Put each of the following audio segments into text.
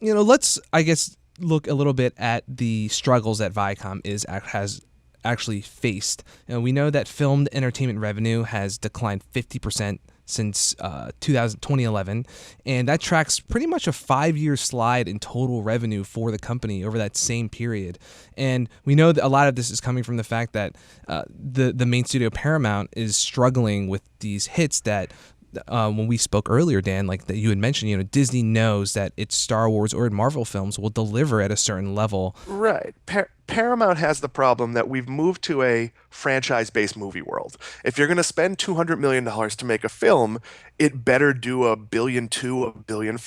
Let's, I guess, look a little bit at the struggles that Viacom has actually faced. We know that filmed entertainment revenue has declined 50% since 2011, and that tracks pretty much a 5-year slide in total revenue for the company over that same period. And we know that a lot of this is coming from the fact that the main studio Paramount is struggling with these hits that when we spoke earlier, Dan, like that you had mentioned, Disney knows that its Star Wars or Marvel films will deliver at a certain level. Right. Paramount has the problem that we've moved to a franchise-based movie world. If you're going to spend $200 million to make a film, it better do $1.2 billion, $1.5 billion.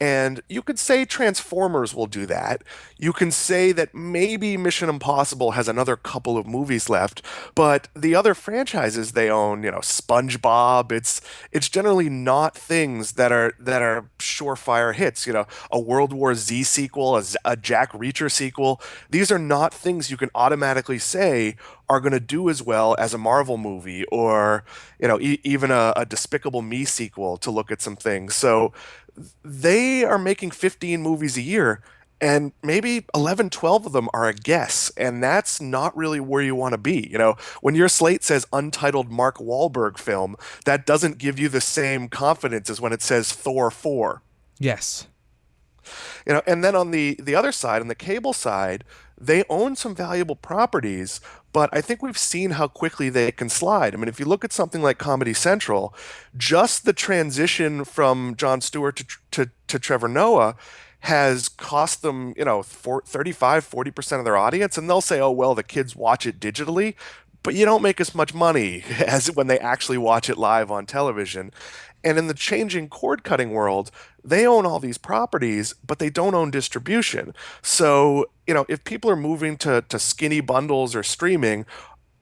And you could say Transformers will do that. You can say that maybe Mission Impossible has another couple of movies left, but the other franchises they own, SpongeBob, it's generally not things that are surefire hits. A World War Z sequel, a Jack Reacher sequel. These are not things you can automatically say are going to do as well as a Marvel movie or, even a Despicable Me sequel to look at some things. So they are making 15 movies a year. And maybe 11, 12 of them are a guess. And that's not really where you want to be. When your slate says untitled Mark Wahlberg film, that doesn't give you the same confidence as when it says Thor 4. Yes. And then on the other side, on the cable side, they own some valuable properties, but I think we've seen how quickly they can slide. I mean, if you look at something like Comedy Central, just the transition from Jon Stewart to Trevor Noah has cost them, 35, 40% of their audience, and they'll say, oh, well, the kids watch it digitally, but you don't make as much money as when they actually watch it live on television. And in the changing cord cutting world, they own all these properties, but they don't own distribution. So, if people are moving to skinny bundles or streaming,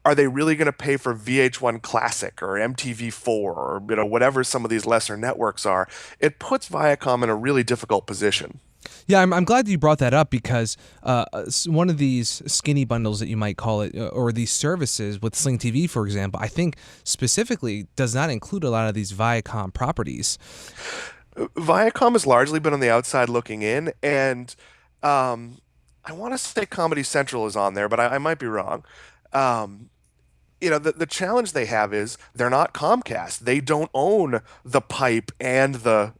are they really going to pay for VH1 Classic or MTV4 or whatever some of these lesser networks are? It puts Viacom in a really difficult position. Yeah, I'm glad that you brought that up because one of these skinny bundles that you might call it, or these services with Sling TV, for example, I think specifically does not include a lot of these Viacom properties. Viacom has largely been on the outside looking in, and I want to say Comedy Central is on there, but I might be wrong. Um, the challenge they have is they're not Comcast. They don't own the pipe and the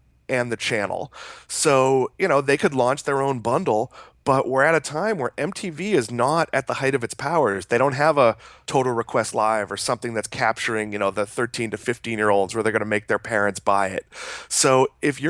channel. So, they could launch their own bundle, but we're at a time where MTV is not at the height of its powers. They don't have a Total Request Live or something that's capturing, the 13 to 15-year-olds where they're going to make their parents buy it. So if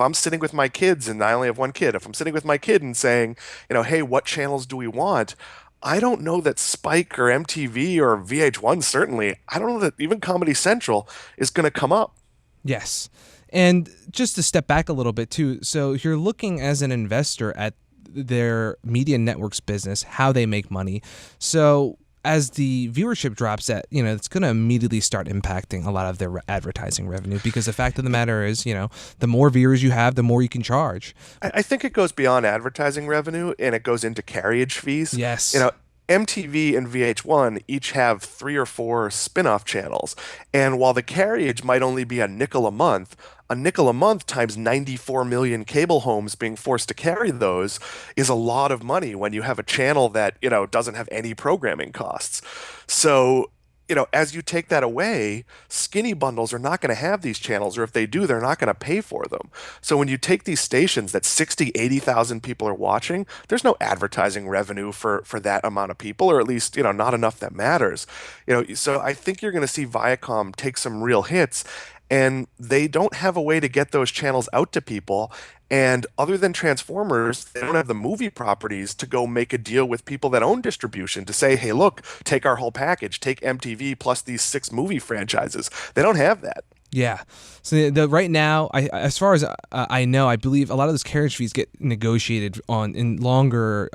I'm sitting with my kids and I only have one kid, if I'm sitting with my kid and saying, hey, what channels do we want? I don't know that Spike or MTV or VH1 certainly, I don't know that even Comedy Central is going to come up. Yes. And just to step back a little bit too, so you're looking as an investor at their media networks business, how they make money. So as the viewership drops, it's going to immediately start impacting a lot of their advertising revenue because the fact of the matter is, the more viewers you have, the more you can charge. I think it goes beyond advertising revenue and it goes into carriage fees. Yes. MTV and VH1 each have 3 or 4 spin-off channels. And while the carriage might only be a nickel a month times 94 million cable homes being forced to carry those is a lot of money when you have a channel that, doesn't have any programming costs. So, as you take that away, skinny bundles are not going to have these channels, or if they do, they're not going to pay for them. So when you take these stations that 60, 80,000 people are watching, there's no advertising revenue for that amount of people, or at least, not enough that matters. So I think you're going to see Viacom take some real hits, and they don't have a way to get those channels out to people. And other than Transformers, they don't have the movie properties to go make a deal with people that own distribution to say, hey, look, take our whole package, take MTV plus these 6 movie franchises. They don't have that. Yeah. So right now, as far as I know, I believe a lot of those carriage fees get negotiated on in longer,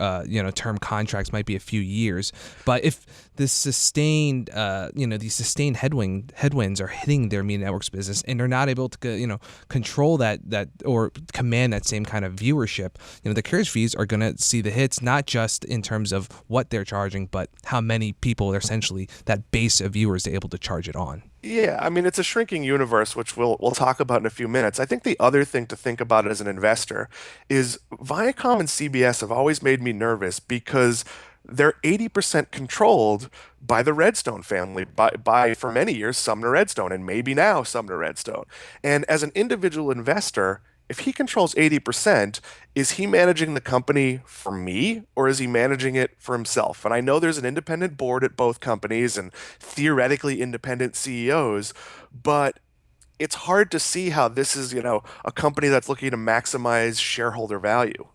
term contracts, might be a few years. But if this sustained, these sustained headwinds are hitting their media networks business, and they're not able to, control that or command that same kind of viewership, the carriage fees are going to see the hits, not just in terms of what they're charging, but how many people are essentially that base of viewers are able to charge it on. Yeah, I mean it's a shrinking universe, which we'll talk about in a few minutes. I think the other thing to think about as an investor is Viacom and CBS have always made me nervous because they're 80% controlled by the Redstone family, by for many years Sumner Redstone, and maybe now Sumner Redstone. And as an individual investor, if he controls 80%, is he managing the company for me or is he managing it for himself? And I know there's an independent board at both companies and theoretically independent CEOs, but it's hard to see how this is, a company that's looking to maximize shareholder value.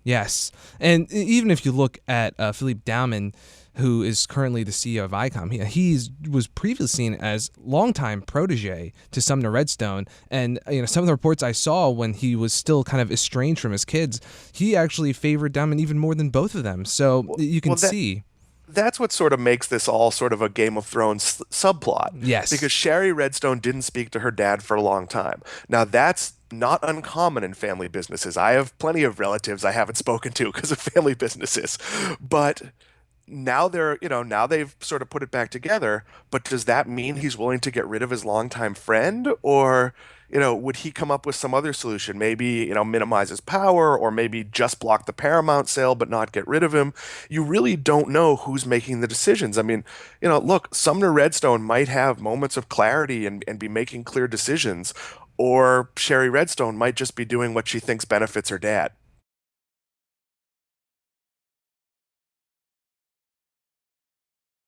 Yes, and even if you look at Philippe Dauman, who is currently the CEO of ICOM, he was previously seen as longtime protege to Sumner Redstone, and some of the reports I saw when he was still kind of estranged from his kids, he actually favored Dauman even more than both of them. So Well, you can well, that see, that's what sort of makes this all sort of a Game of Thrones subplot yes, because Sherry Redstone didn't speak to her dad for a long time. Now, that's not uncommon in family businesses. I have plenty of relatives I haven't spoken to because of family businesses. But now they've sort of put it back together, but does that mean he's willing to get rid of his longtime friend? Or, would he come up with some other solution? Maybe, minimize his power or maybe just block the Paramount sale but not get rid of him. You really don't know who's making the decisions. I mean, look, Sumner Redstone might have moments of clarity and be making clear decisions, or Sherry Redstone might just be doing what she thinks benefits her dad.